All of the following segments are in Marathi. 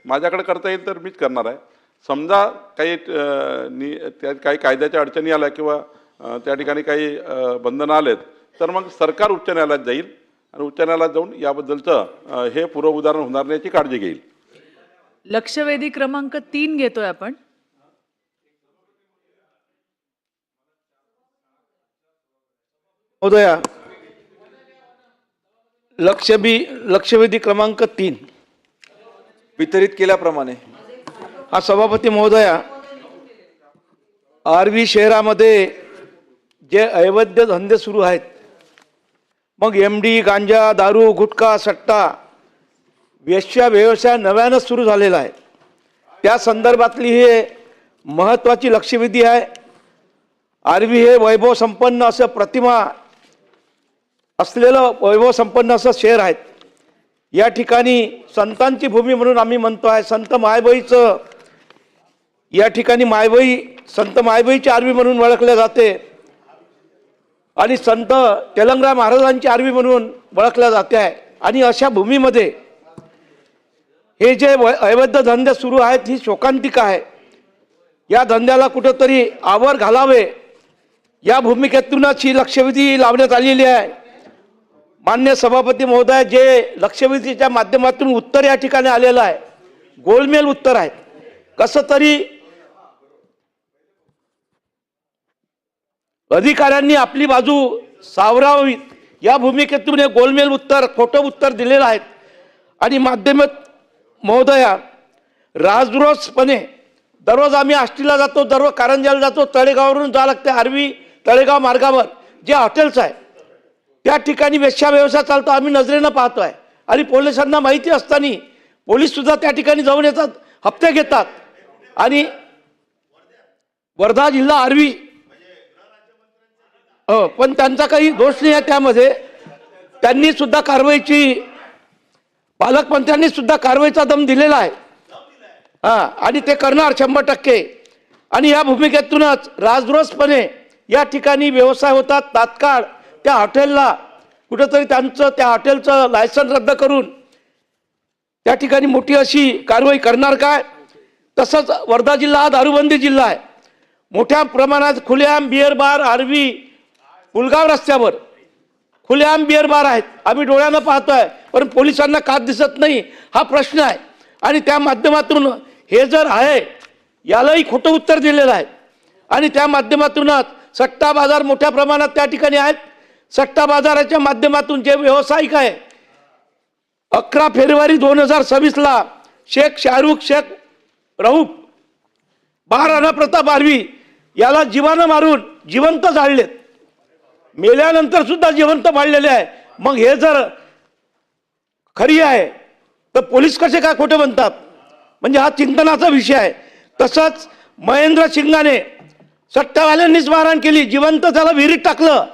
माझ्याकडे करता येईल तर मीच करणार आहे। समजा काही त्यात काही कायद्याच्या अडचणी आल्या किंवा त्या ठिकाणी काही बंधनं आलेत तर मग सरकार उच्च न्यायालयात जाईल आणि उच्च न्यायालयात जाऊन याबद्दलचं हे पूर्व उदाहरण होणार नाही याची काळजी घेईल। लक्षवेधी क्रमांक 3 घेतोय आपण। महोदया, लक्षवेधी क्रमांक 3 वितरित केल्याप्रमाणे हा सभापती महोदया, आर्वी शहरामध्ये जे अवैध धंदे सुरू आहेत, मग MD, गांजा, दारू, गुटखा, सट्टा, वेश्या व्यवसाय नव्यानं सुरू झालेला आहे। त्या संदर्भातली हे महत्त्वाची लक्षवेधी आहे। आर्वी हे वैभव संपन्न असं प्रतिमा असलेलं वैभव संपन्न असं शहर आहे। या ठिकाणी संतांची भूमी म्हणून आम्ही म्हणतो आहे। संत मायबाईचं या ठिकाणी संत मायबाईची आर्वी म्हणून ओळखले जाते आणि संत तेलंगणा महाराजांची आर्वी म्हणून ओळखल्या जाते आहे। आणि अशा भूमीमध्ये हे जे अवैध धंदे सुरू आहेत ही शोकांतिका आहे। या धंद्याला कुठंतरी आवर घालावे या भूमिकेतूनच ही लक्षवेधी लावण्यात आलेली आहे। मान्य सभापती महोदय, जे लक्षवेधीच्या माध्यमातून उत्तर या ठिकाणी आलेलं आहे, गोलमेल उत्तर आहे। कसं तरी अधिकाऱ्यांनी आपली बाजू सावरावी या भूमिकेतून हे गोलमेल उत्तर, खोटं उत्तर दिलेलं आहे। आणि माध्यमात महोदया, राजरोसपणे दररोज आम्ही आष्टीला जातो, दररोज कारंजाला जातो, तळेगाववरून जावं लागते। आर्वी तळेगाव मार्गावर जे हॉटेल्स आहे त्या ठिकाणी वेश्या व्यवसाय चालतो, आम्ही नजरेनं पाहतो आहे। आणि पोलिसांना माहिती असताना पोलीस सुद्धा त्या ठिकाणी जाऊन येतात, हप्ते घेतात। आणि वर्धा जिल्हा आर्वी पण त्यांचा काही दोष नाही आहे त्यामध्ये। त्यांनी सुद्धा कारवाईची, पालकमंत्र्यांनी सुद्धा कारवाईचा दम दिलेला आहे आणि ते करणार 100%। आणि या भूमिकेतूनच राजरोसपणे या ठिकाणी व्यवसाय होतात। तात्काळ त्या हॉटेलला कुठंतरी त्यांचं त्या हॉटेलचं लायसन रद्द करून त्या ठिकाणी मोठी अशी कारवाई करणार काय। तसंच वर्धा जिल्हा हा दारूबंदी जिल्हा आहे। मोठ्या प्रमाणात खुलेआम बिअर बार, आर्वी पुलगाव रस्त्यावर खुलेआम बिअर बार आहेत, आम्ही डोळ्यानं पाहतोय, पण पोलिसांना का दिसत नाही हा प्रश्न आहे। आणि त्या माध्यमातून हे जर आहे यालाही खोटं उत्तर दिलेलं आहे। आणि त्या माध्यमातूनच सट्टा बाजार मोठ्या प्रमाणात त्या ठिकाणी आहेत। सट्टा बाजाराच्या माध्यमातून जे व्यावसायिक आहे, 11 फेब्रुवारी 2026 शेख शाहरुख, शेख रऊफ, महाराणा प्रताप आर्वी याला जीवानं मारून जिवंत जाळलेत, मेल्यानंतर सुद्धा जिवंत पाडलेले आहे। मग हे जर खरी आहे तर पोलीस कसे काय खोटे म्हणतात, म्हणजे हा चिंतनाचा विषय आहे। तसंच महेंद्र सिंगाने सट्टावाल्यांनीच मारहाण केली, जिवंत त्याला विहिरीत टाकलं।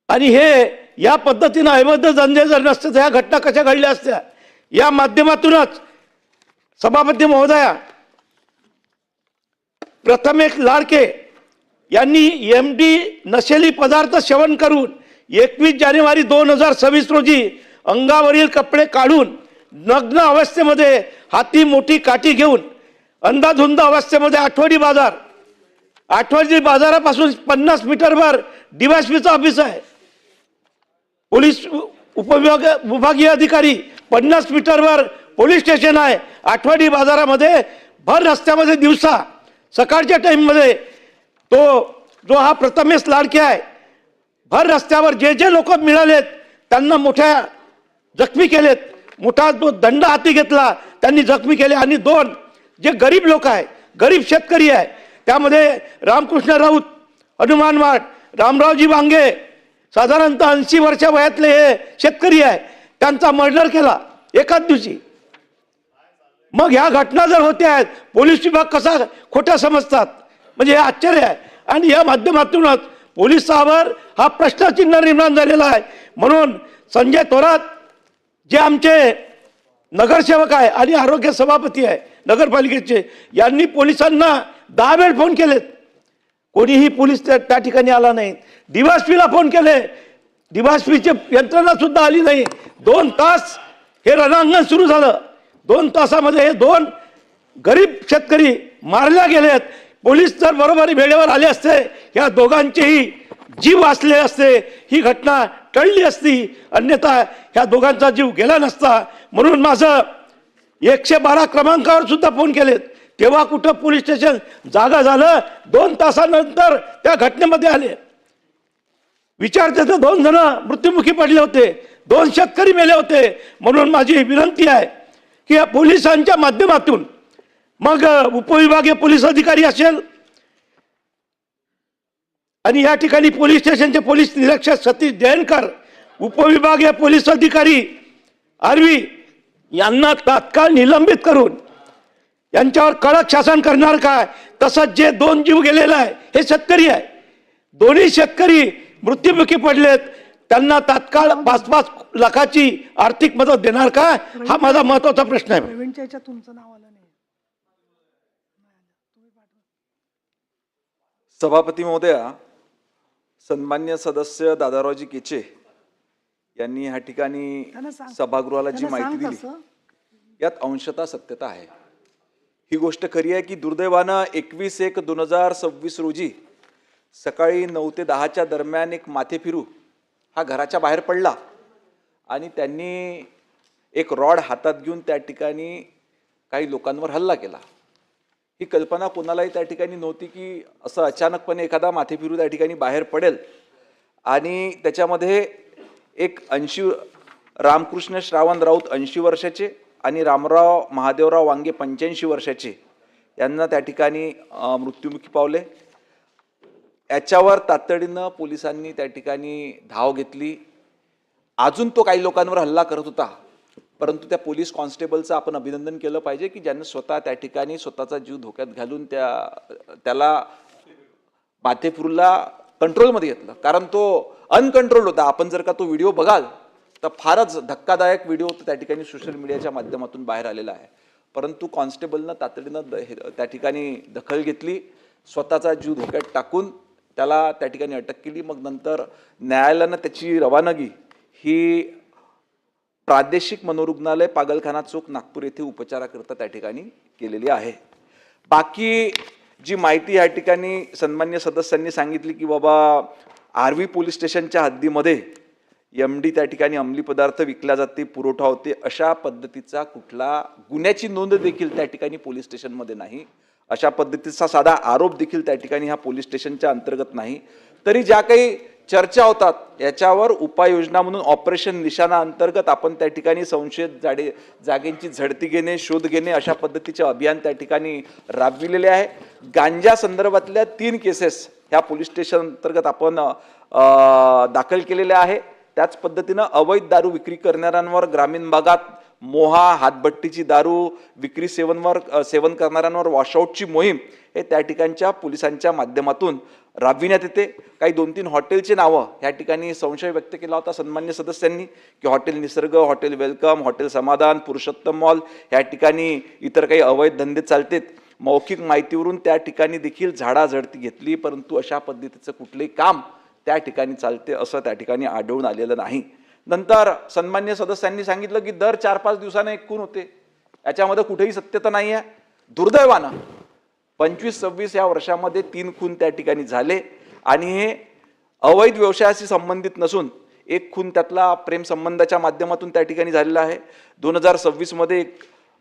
आणि हे या पद्धतीनं अवैध धंदे जर नसते तर ह्या घटना कशा घडल्या असत्या। या माध्यमातूनच सभापती महोदया, प्रथमेश लाडके यांनी MD नशेली पदार्थ सेवन करून 21 जानेवारी 2026 रोजी अंगावरील कपडे काढून नग्न अवस्थेमध्ये हाती मोठी काठी घेऊन अंधाधुंद अवस्थेमध्ये आठवडी बाजारापासून 50 मीटरवर DYSPचं ऑफिस आहे, पोलीस विभागीय अधिकारी, 50 मीटरवर पोलीस स्टेशन आहे। आठवडी बाजारामध्ये भर रस्त्यामध्ये दिवसा सकाळच्या टाईममध्ये तो जो हा प्रथमेश लाडके आहे, भर रस्त्यावर जे जे लोक मिळालेत त्यांना मोठ्या जखमी केलेत, मोठा तो दंड हाती घेतला, त्यांनी जखमी केले। आणि 2 जे गरीब लोक आहे, गरीब शेतकरी आहे, त्यामध्ये रामकृष्ण राऊत, हनुमान वाट, रामरावजी बांगे, साधारणतः 80 वर्षा वयातले हे शेतकरी आहे, त्यांचा मर्डर केला एकाच दिवशी। मग ह्या घटना जर होत्या आहेत, पोलीस विभाग कसा खोट्या समजतात, म्हणजे हे आश्चर्य आहे। आणि या माध्यमातूनच पोलिसावर हा प्रश्नचिन्ह निर्माण झालेला आहे। म्हणून संजय थोरात जे आमचे नगरसेवक आहे आणि आरोग्य सभापती आहे नगरपालिकेचे, यांनी पोलिसांना 10 वेळ फोन केलेत, कोणीही पोलीस त्या ठिकाणी आला नाही। DYSPला फोन केले, DYSPची यंत्रणा सुद्धा आली नाही। 2 तास हे रणांगण सुरू झालं। 2 तासामध्ये हे 2 गरीब शेतकरी मारल्या गेलेत. पोलीस जर बरोबर वेळेवर आले असते, या दोघांचेही जीव वाचले असते, ही घटना टळली असती, अन्यथा ह्या दोघांचा जीव गेला नसता. म्हणून माझं 112 क्रमांकावर सुद्धा फोन केलेत, तेव्हा कुठं पोलीस स्टेशन जागा झालं. 2 तासानंतर त्या घटनेमध्ये आले. विचारते तर 2 जण मृत्युमुखी पडले होते, 2 शेतकरी मेले होते. म्हणून माझी विनंती आहे की या पोलिसांच्या माध्यमातून, मग उपविभागीय पोलीस अधिकारी असेल आणि या ठिकाणी पोलीस स्टेशनचे पोलीस निरीक्षक सतीश जयंकर, उपविभागीय पोलीस अधिकारी आर्वी यांना तात्काळ निलंबित करून यांच्यावर कडक शासन करणार काय. तसंच जे 2 जीव गेलेला आहे हे शेतकरी आहे, दोन्ही शेतकरी मृत्युमुखी पडलेत, त्यांना तात्काळ 5-5 लाखाची आर्थिक मदत देणार का, हा माझा महत्वाचा प्रश्न आहे. तुमचं नाव आलं नाही. सभापती महोदया, सन्मान्य सदस्य दादारावजी केचे यांनी ह्या ठिकाणी त्यांना सांग. सभागृहाला जी त्यांना माहिती सांग दिली तसं. यात अंशतः सत्यता आहे. ही गोष्ट खरी आहे की दुर्दैवानं 21/1/2026 रोजी सकाळी 9 ते 10च्या दरम्यान एक माथेफिरू हा घराच्या बाहेर पडला आणि त्यांनी एक रॉड हातात घेऊन त्या ठिकाणी काही लोकांवर हल्ला केला. ही कल्पना कोणालाही त्या ठिकाणी नव्हती की असं अचानकपणे एखादा माथेफिरू त्या ठिकाणी बाहेर पडेल आणि त्याच्यामध्ये एक रामकृष्ण श्रावण राऊत 80 वर्षाचे आणि रामराव महादेवराव वांगे 85 वर्षाचे यांना त्या ठिकाणी मृत्युमुखी पावले. याच्यावर तातडीनं पोलिसांनी त्या ठिकाणी धाव घेतली. अजून तो काही लोकांवर हल्ला करत होता, परंतु त्या पोलीस कॉन्स्टेबलचं आपण अभिनंदन केलं पाहिजे की ज्यांनी स्वतः त्या ठिकाणी स्वतःचा जीव धोक्यात घालून त्याला माथेफिरूला कंट्रोलमध्ये घेतलं. कारण तो अनकंट्रोल होता. आपण जर का तो व्हिडिओ बघाल तर फारच धक्कादायक व्हिडिओ त्या ठिकाणी सोशल मीडियाच्या माध्यमातून बाहेर आलेला आहे. परंतु कॉन्स्टेबलनं तातडीनं त्या ठिकाणी दखल घेतली, स्वतःचा जीव धोक्यात टाकून त्याला त्या ठिकाणी अटक केली. मग नंतर न्यायालयानं त्याची रवानगी ही प्रादेशिक मनोरुग्णालय पागलखाना चौक नागपूर येथे उपचाराकरता त्या ठिकाणी केलेली आहे. बाकी जी माहिती या ठिकाणी सन्मान्य सदस्यांनी सांगितली की बाबा आर्वी पोलीस स्टेशनच्या हद्दीमध्ये MD त्या ठिकाणी अंमली पदार्थ विकल्या जाते, पुरवठा होते, अशा पद्धतीचा कुठला गुन्ह्याची नोंद देखील त्या ठिकाणी पोलीस स्टेशनमध्ये नाही. अशा पद्धतीचा साधा आरोप देखील त्या ठिकाणी ह्या पोलीस स्टेशनच्या अंतर्गत नाही. तरी ज्या काही चर्चा होतात याच्यावर उपाययोजना म्हणून ऑपरेशन निशाणा अंतर्गत आपण त्या ठिकाणी संशयित जागेंची झडती घेणे, शोध घेणे अशा पद्धतीचे अभियान त्या ठिकाणी राबविलेले आहे. गांजा संदर्भातल्या 3 केसेस ह्या पोलीस स्टेशन अंतर्गत आपण दाखल केलेल्या आहे. त्याच पद्धतीनं अवैध दारू विक्री करणाऱ्यांवर ग्रामीण भागात मोहा, हातभट्टीची दारू विक्री सेवन करणाऱ्यांवर वॉशआउटची मोहीम हे त्या ठिकाणच्या पोलिसांच्या माध्यमातून राबविण्यात येते. काही 2-3 हॉटेलचे नावं या ठिकाणी संशय व्यक्त केला होता सन्मान्य सदस्यांनी की हॉटेल निसर्ग, हॉटेल वेलकम, हॉटेल समाधान, पुरुषोत्तम मॉल या ठिकाणी इतर काही अवैध धंदे चालतात. मौखिक माहितीवरून त्या ठिकाणी देखील झाडाझडती घेतली, परंतु अशा पद्धतीचं कुठलंही काम त्या ठिकाणी चालते असं त्या ठिकाणी आढळून आलेलं नाही. नंतर सन्मान्य सदस्यांनी सांगितलं की दर 4-5 दिवसांना एक खून होते. याच्यामध्ये कुठेही सत्यता नाही आहे. दुर्दैवानं 25-26 या वर्षामध्ये 3 खून त्या ठिकाणी झाले आणि हे अवैध व्यवसायाशी संबंधित नसून एक खून त्यातला प्रेम संबंधाच्या माध्यमातून त्या ठिकाणी झालेला आहे. 2026 मध्ये एक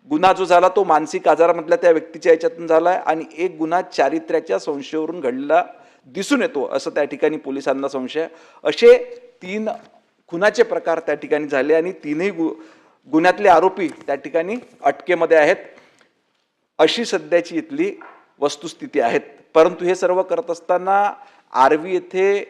गुन्हा जो झाला तो मानसिक आजारामधल्या त्या व्यक्तीच्या याच्यातून झाला आहे आणि एक गुन्हा चारित्र्याच्या संशयावरून घडलेला दिसून येतो असं त्या ठिकाणी पोलिसांना संशय. असे 3 खुनाचे प्रकार त्या ठिकाणी झाले आणि 3ही गुन्ह्यातले आरोपी त्या ठिकाणी अटकेमध्ये आहेत. अशी सध्याची इथली वस्तुस्थिती आहेत. परंतु हे सर्व करत असताना आर्वी येथे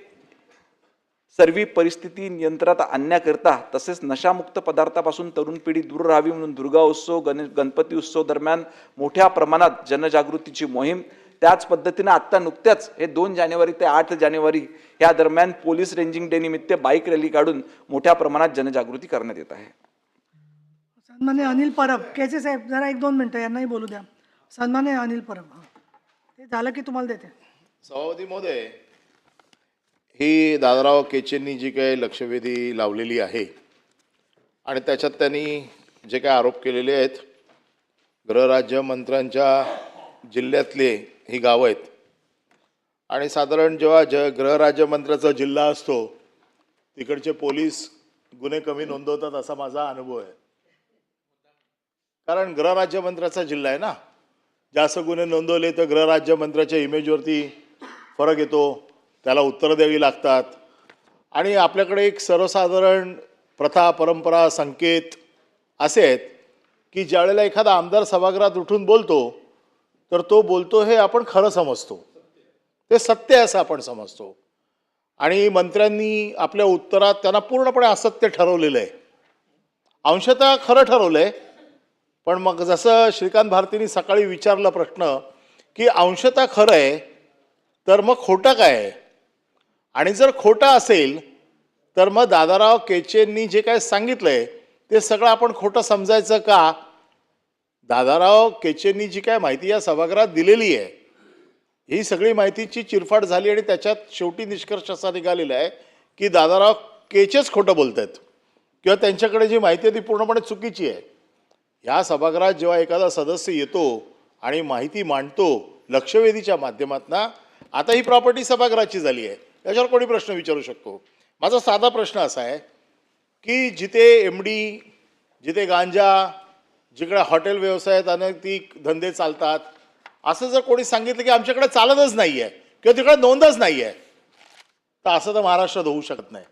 सर्व परिस्थिती नियंत्रणात आणण्याकरता तसेच नशामुक्त पदार्थापासून तरुण पिढी दूर राहावी म्हणून दुर्गा उत्सव, गणपती उत्सव दरम्यान मोठ्या प्रमाणात जनजागृतीची मोहीम, त्याच पद्धतीने आता नुकत्याच हे 2 जानेवारी ते 8 जानेवारी या दरम्यान पोलीस रेंजिंग डे निमित्त बाईक रॅली काढून मोठ्या प्रमाणात जनजागृती करण्यात येत आहे. सन्मान्य अनिल परब, केचे साहेब जरा 1-2 मिनिटं यांनाही बोलू द्या. सन्मान्य अनिल परब, ते झालं की तुम्हाला देते. सभापती महोदय, ही दादाराव केचेंनी जी काही लक्षवेधी लावलेली आहे आणि त्याच्यात त्यांनी जे काही आरोप केलेले आहेत गृहराज्यमंत्र्यांच्या जिल्ह्यातले ही गावं आहेत आणि साधारण जेव्हा गृहराज्यमंत्र्याचा जिल्हा असतो तिकडचे पोलीस गुन्हे कमी नोंदवतात असा माझा अनुभव आहे. कारण गृहराज्यमंत्र्याचा जिल्हा आहे ना, जास्त गुन्हे नोंदवले तर गृहराज्यमंत्र्याच्या इमेजवरती फरक येतो, त्याला उत्तरं द्यावी लागतात. आणि आपल्याकडे एक सर्वसाधारण प्रथा, परंपरा, संकेत असे आहेत की ज्यावेळेला एखादा आमदार सभागृहात उठून बोलतो तर तो बोलतो हे आपण खरं समजतो, ते सत्य आहे असं आपण समजतो. आणि मंत्र्यांनी आपल्या उत्तरात त्यांना पूर्णपणे असत्य ठरवलेलं आहे, अंशतः खरं ठरवलं आहे. पण मग जसं श्रीकांत भारतींनी सकाळी विचारला प्रश्न की अंशतः खरं आहे तर मग खोटं काय आहे, आणि जर खोटं असेल तर मग दादाराव केचेंनी जे काय सांगितलंय ते सगळं आपण खोटं समजायचं का? दादाराव केचेंनी जी काय माहिती या सभागृहात दिलेली आहे ही सगळी माहितीची चिरफाड झाली आणि त्याच्यात शेवटी निष्कर्ष असा निघालेला आहे की दादाराव केचेच खोटं बोलत आहेत किंवा त्यांच्याकडे जी माहिती आहे ती पूर्णपणे चुकीची आहे. या सभागृहात जेव्हा एखादा सदस्य येतो आणि माहिती मांडतो लक्षवेधीच्या माध्यमातून, आता ही प्रॉपर्टी सभागृहाची झाली आहे, याच्यावर कोणी प्रश्न विचारू शकतो. माझा साधा प्रश्न असा आहे की जिथे MD, जिथे गांजा, जिकडे हॉटेल व्यवसायात अनैतिक धंदे चालतात, असं जर कोणी सांगितलं की आमच्याकडे चालतच नाही आहे किंवा तिकडे नोंदच नाही आहे, तर असं तर महाराष्ट्रात होऊ शकत नाही.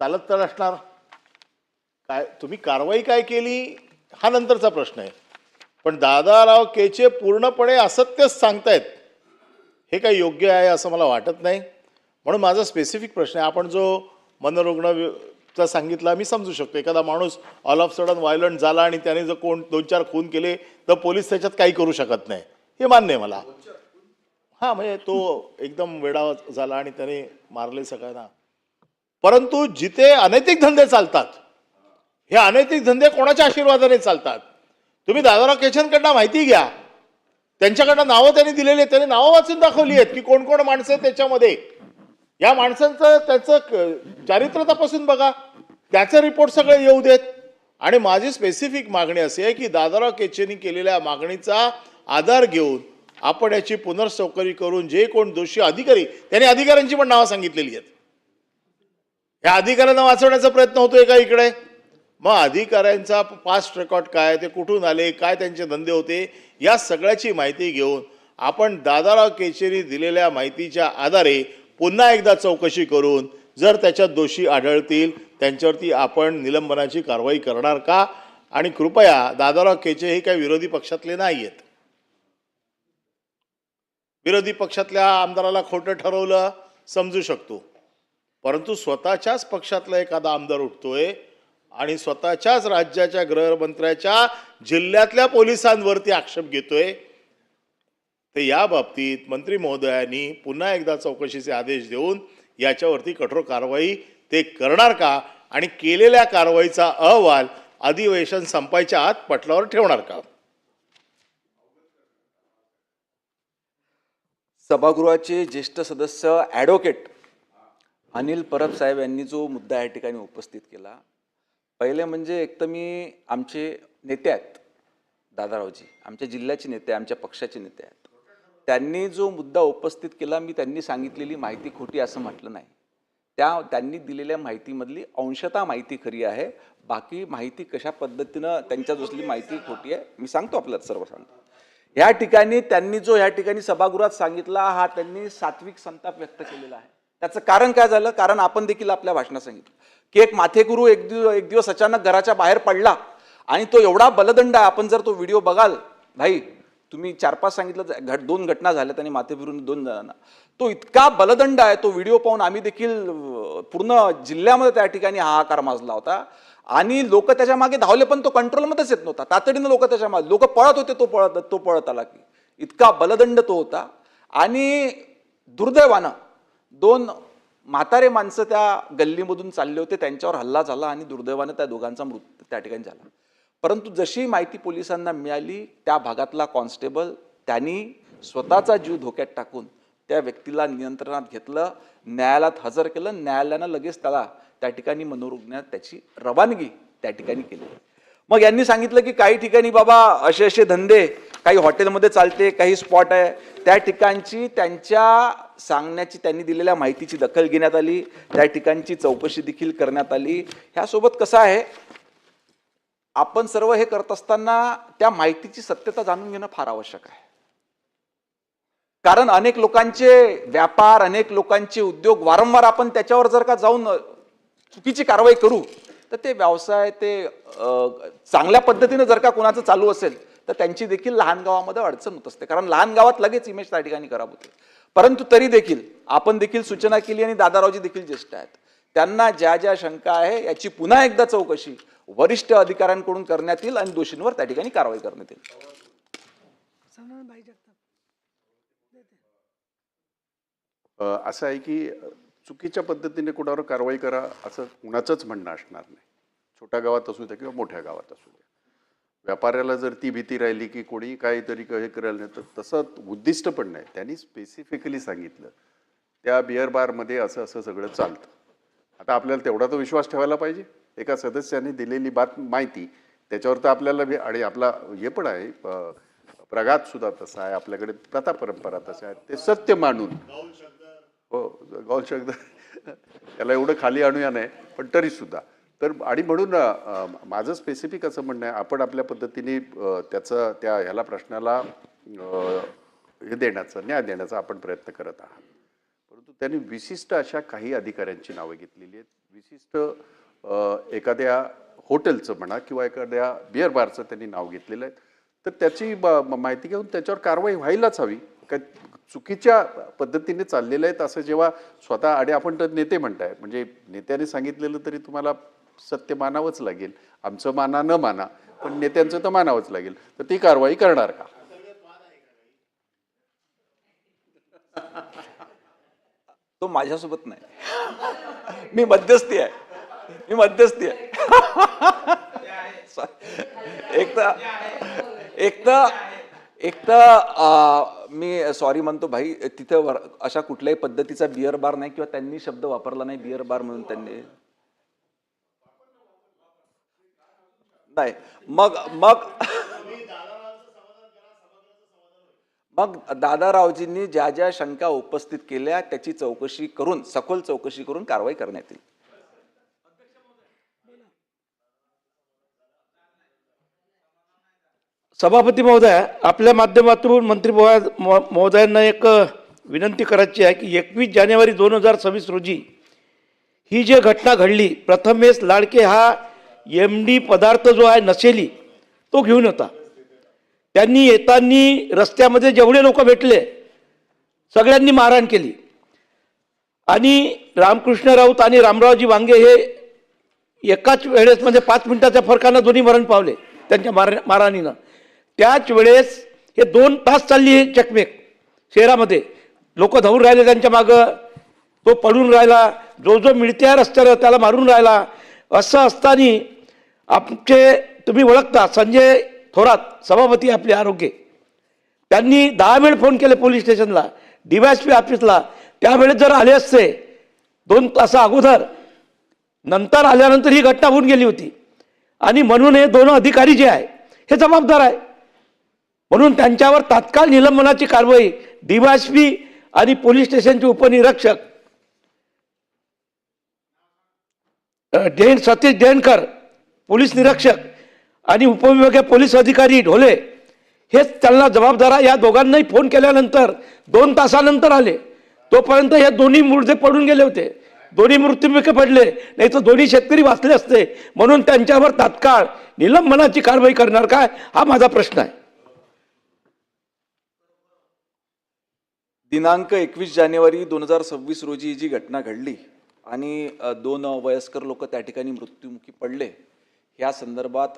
चालत तर असणार काय? तुम्ही कारवाई काय केली हा नंतरचा प्रश्न आहे, पण दादाराव केचे पूर्णपणे असत्यच सांगतायत हे काही योग्य आहे असं मला वाटत नाही. म्हणून माझा स्पेसिफिक प्रश्न आहे, आपण जो मनोरुग्णचा सांगितला मी समजू शकतो, एखादा माणूस ऑल ऑफ सडन व्हायलंट झाला आणि त्याने जर कोण 2-4 खून केले तर पोलीस त्याच्यात काही करू शकत नाही, हे मान्य आहे मला. हां, म्हणजे तो एकदम वेडा झाला आणि त्याने मारले सगळ्यांना. परंतु जिथे अनैतिक धंदे चालतात, हे अनैतिक धंदे कोणाच्या आशीर्वादाने चालतात? तुम्ही दादाराव केचनकडनं माहिती घ्या, त्यांच्याकडनं नावं त्यांनी दिलेली आहेत, त्यांनी नावं वाचून दाखवली आहेत की कोण कोण माणसं आहेत त्याच्यामध्ये. या माणसांचं त्याचं चारित्र्य तपासून बघा, त्याचे रिपोर्ट सगळे येऊ देत. आणि माझी स्पेसिफिक मागणी अशी आहे की दादाराव केचेंनी केलेल्या मागणीचा आधार घेऊन आपण याची पुनर्चौकशी करून जे कोण दोषी अधिकारी, त्यांनी अधिकाऱ्यांची पण नावं सांगितलेली आहेत, या अधिकाऱ्यांना वाचवण्याचा प्रयत्न होतोय का इकडे? मग अधिकाऱ्यांचा पास्ट रेकॉर्ड काय, ते कुठून आले, काय त्यांचे धंदे होते, या सगळ्याची माहिती घेऊन आपण दादाराव केचेंनी दिलेल्या माहितीच्या आधारे पुन्हा एकदा चौकशी करून जर त्याच्यात दोषी आढळतील त्यांच्यावरती आपण निलंबनाची कारवाई करणार का? आणि कृपया दादाराव केचे हे काही विरोधी पक्षातले नाही आहेत. विरोधी पक्षातल्या आमदाराला खोटं ठरवलं समजू शकतो, परंतु स्वतःच्याच पक्षातला एखादा आमदार उठतोय आणि स्वतःच्याच राज्याच्या गृहमंत्र्याच्या जिल्ह्यातल्या पोलिसांवरती आक्षेप घेतोय, तर या बाबतीत मंत्री महोदयांनी पुन्हा एकदा चौकशीचे आदेश देऊन याच्यावरती कठोर कारवाई ते करणार का? आणि केलेल्या कारवाईचा अहवाल अधिवेशन संपायच्या आत पटलावर ठेवणार का? सभागृहाचे ज्येष्ठ सदस्य ॲडव्होकेट अनिल परब साहेब यांनी जो मुद्दा या ठिकाणी उपस्थित केला, पहिले म्हणजे एक तर मी आमचे नेते आहेत दादारावजी, आमच्या जिल्ह्याचे नेते, आमच्या पक्षाचे नेते आहेत, त्यांनी जो मुद्दा उपस्थित केला, मी त्यांनी सांगितलेली माहिती खोटी असं म्हटलं नाही. त्यांनी दिलेल्या माहितीमधली अंशतः माहिती खरी आहे, बाकी माहिती कशा पद्धतीनं त्यांच्या असलेली माहिती खोटी आहे मी सांगतो, आपल्याला सर्व सांगतो. या ठिकाणी त्यांनी जो या ठिकाणी सभागृहात सांगितला हा त्यांनी सात्विक संताप व्यक्त केलेला आहे. त्याचं कारण काय झालं? कारण आपण देखील आपल्या भाषणात सांगितलं की एक माथेगुरू एक दिवस अचानक घराच्या बाहेर पडला आणि तो एवढा बलदंड आहे. आपण जर तो व्हिडिओ बघाल, भाई तुम्ही 4-5 सांगितलं, 2 घटना झाल्यात आणि माथेफिरून 2 जणांना, तो इतका बलदंड आहे. तो व्हिडिओ पाहून आम्ही देखील पूर्ण जिल्ह्यामध्ये त्या ठिकाणी हाहाकार माजला होता आणि लोक त्याच्या मागे धावले, पण तो कंट्रोलमध्येच येत नव्हता. तातडीनं लोक त्याच्या मागे, लोक पळत होते, तो पळत आला की इतका बलदंड तो होता. आणि दुर्दैवानं 2 म्हातारे माणसं त्या गल्लीमधून चालले होते, त्यांच्यावर हल्ला झाला आणि दुर्दैवानं त्या दोघांचा मृत्यू त्या ठिकाणी झाला. परंतु जशी माहिती पोलिसांना मिळाली, त्या भागातला कॉन्स्टेबल त्यांनी स्वतःचा जीव धोक्यात टाकून त्या व्यक्तीला नियंत्रणात घेतलं, न्यायालयात हजर केलं. न्यायालयानं लगेच त्याला त्या ठिकाणी मनोरुग्णालयात त्याची रवानगी त्या ठिकाणी केली. मग यांनी सांगितलं की काही ठिकाणी बाबा असे असे धंदे, काही हॉटेलमध्ये चालते, काही स्पॉट आहे, त्या ठिकाणची त्यांच्या सांगण्याची, त्यांनी दिलेल्या माहितीची दखल घेण्यात आली, त्या ठिकाणची चौकशी देखील करण्यात आली. ह्यासोबत कसं आहे, आपण सर्व हे करत असताना त्या माहितीची सत्यता जाणून घेणं फार आवश्यक आहे. कारण अनेक लोकांचे व्यापार, अनेक लोकांचे उद्योग वारंवार आपण त्याच्यावर जर का जाऊन चुकीची कारवाई करू तर ते व्यवसाय ते चांगल्या पद्धतीने जर का कोणाचं चालू असेल तर त्यांची देखील लहान गावामध्ये अडचण होत असते. कारण लहान गावात लगेच इमेज त्या ठिकाणी खराब होते. परंतु तरी देखील आपण देखील सूचना केली आणि दादारावजी देखील ज्येष्ठ आहेत, त्यांना ज्या ज्या शंका आहे याची पुन्हा एकदा चौकशी वरिष्ठ अधिकाऱ्यांकडून करण्यात येईल आणि दोषींवर त्या ठिकाणी कारवाई करण्यात येईल. सन्माननीय जगताप. असं आहे की चुकीच्या पद्धतीने कोणावर कारवाई करा असं कुणाचंच म्हणणं असणार नाही. छोट्या गावात असू द्या किंवा मोठ्या गावात असू द्या. व्यापाऱ्याला जर ती भीती राहिली की कोणी काहीतरी हे करायला नाही, तर तसं उद्दिष्ट पण नाही. त्यांनी स्पेसिफिकली सांगितलं त्या बिअर बारमध्ये असं असं सगळं चालतं. आता आपल्याला तेवढा तर विश्वास ठेवायला पाहिजे. एका सदस्याने दिलेली माहिती त्याच्यावर तर आपल्याला आणि आपला हे पण आहे, प्रघात सुद्धा तसा आहे, आपल्याकडे प्रथा परंपरा तसा आहे, ते सत्य मानून, हो गौल शब्द त्याला एवढं खाली आणूया नाही, पण तरी सुद्धा तर आणि म्हणून माझं स्पेसिफिक असं म्हणणं आहे, आपण आपल्या पद्धतीने त्याचं त्या ह्याला प्रश्नाला हे देण्याचं, न्याय देण्याचा आपण प्रयत्न करत आहात. परंतु त्यांनी विशिष्ट अशा काही अधिकाऱ्यांची नावं घेतलेली आहेत. विशिष्ट एखाद्या हॉटेलचं म्हणा किंवा एखाद्या बिअर बारचं त्यांनी नाव घेतलेलं आहे. तर त्याची माहिती घेऊन त्याच्यावर कारवाई व्हायलाच हवी. काय चुकीच्या पद्धतीने चाललेलं आहेत असं जेव्हा स्वतः, आणि आपण तर नेते म्हणताय, म्हणजे नेत्याने सांगितलेलं तरी तुम्हाला सत्य मानावंच लागेल. आमचं माना न माना, पण नेत्यांचं तर मानावंच लागेल. तर ती कारवाई करणार का? तो माझ्यासोबत नाही, मी मध्यस्थी आहे, मी मध्यस्थी आहे. एक तर मी सॉरी म्हणतो भाई, तिथं अशा कुठल्याही पद्धतीचा बिअर बार नाही किंवा त्यांनी शब्द वापरला नाही बिअर बार म्हणून. त्यांनी नाही. मग मग मग दादारावजींनी ज्या ज्या शंका उपस्थित केल्या त्याची चौकशी करून, सखोल चौकशी करून कारवाई करण्यात येईल. सभापती महोदय, आपल्या माध्यमातून मंत्री महोदयांना एक विनंती करायची आहे की 21 जानेवारी 2026 रोजी ही जी घटना घडली, प्रथमेश लाडके हा MD पदार्थ जो आहे नशेली तो घेऊन होता. त्यांनी येताना रस्त्यामध्ये जेवढे लोक भेटले सगळ्यांनी मारहाण केली आणि रामकृष्ण राऊत आणि रामरावजी वांगे हे एकाच वेळेस, म्हणजे 5 मिनिटाच्या फरकानं दोन्ही मरण पावले त्यांच्या मारहाणीनं. त्याच वेळेस हे 2 तास चालली चकमेक शहरामध्ये. लोक धावून राहिले त्यांच्या मागं, तो पडून राहिला, जो जो मिळत्या रस्त्यावर त्याला मारून राहिला. असं असताना आमचे, तुम्ही ओळखता, संजय थोरात सभापती आपले आरोग्य, त्यांनी 10 वेळ फोन केले पोलीस स्टेशनला, DYSP ऑफिसला. त्यावेळेस जर आले असते 2 तासा अगोदर, नंतर आल्यानंतर ही घटना होऊन गेली होती. आणि म्हणून हे 2 अधिकारी जे आहे हे जबाबदार आहे. म्हणून त्यांच्यावर तात्काळ निलंबनाची कारवाई DYSP आणि पोलीस स्टेशनचे उपनिरीक्षक सतीश जैनकर, पोलीस निरीक्षक आणि उपविभागीय पोलीस अधिकारी ढोले हेच त्यांना जबाबदार आहे. या दोघांनाही फोन केल्यानंतर 2 तासानंतर आले. तोपर्यंत हे दोन्ही मुर्दे पडून गेले होते, दोन्ही मृत्युमुखी पडले, नाही तर दोन्ही शेतकरी वाचले असते. म्हणून त्यांच्यावर तात्काळ निलंबनाची कारवाई करणार काय, हा माझा प्रश्न आहे. दिनांक 21 जानेवारी 2026 रोजी जी घटना घडली आणि 2 वयस्कर लोक त्या ठिकाणी मृत्युमुखी पडले, ह्या संदर्भात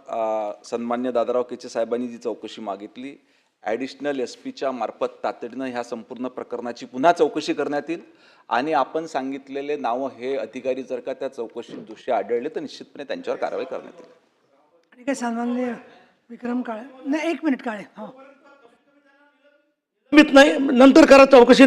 सन्मान्य दादाराव केचे साहेबांनी जी चौकशी मागितली, ॲडिशनल SP मार्फत तातडीनं ह्या संपूर्ण प्रकरणाची पुन्हा चौकशी करण्यात येईल. आणि आपण सांगितलेले नावं हे अधिकारी जर का त्या चौकशीत दोषी आढळले तर निश्चितपणे त्यांच्यावर कारवाई करण्यात येईल. ठीक आहे. सन्माननीय विक्रम काळे, नाही 1 मिनिट काळे, हां नाही, नंतर करा चौकशी.